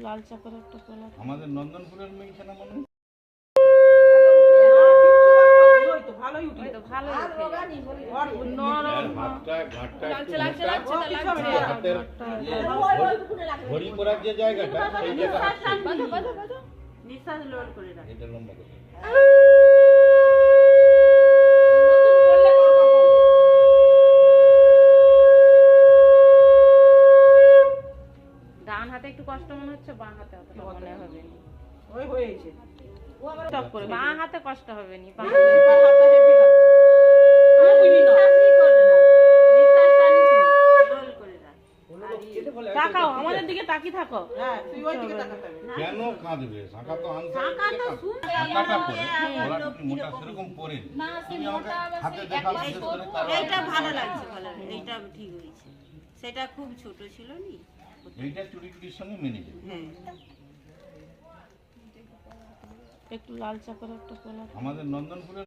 লাল চা করে একটা তোলা। আমাদের নন্দনপুরের মেয়েখানা মনে হয় ভালোই উঠে তো ভালোই ঘড়ি পড়ার যে জায়গাটা সেই জায়গাটা নিঃশ্বাস লোড করে রাখ। এটা লম্বা করে ডান হাতে একটু কষ্ট মনে হচ্ছে, বাঁ হাতে অতটা মনে হবে না। ওই হয়েছে ও আবার টপ করে বাঁ হাতে কষ্ট হবে না, বাঁ হাতে হেভি লাগছে। নিঃশ্বাসই করে না, নিঃশ্বাসটা নিচে রোল করে রাখ। তাকাও আমাদের দিকে, তাকিয়ে থাকো। হ্যাঁ তুই ওই দিকে তাকাতে হবে। কেন কাঁদবে? শাঁখা তো আনতে শাঁখা তো শুনতে শাঁখাটা পরে ওরা কি মোটা সেরকম পরে না, তুমি আমাকে হাতে দেখাও বিশেষ করে তার এইটা ভালো লাগছে, ভালো এইটা ঠিক হয়েছে। সেটা খুব ছোট ছিল নি, এইটা চুড়ি টুড়ির সঙ্গে মেনে যাবে। হ্যাঁ একটু লাল চা করে একটা তোলা। আমাদের নন্দনপুরের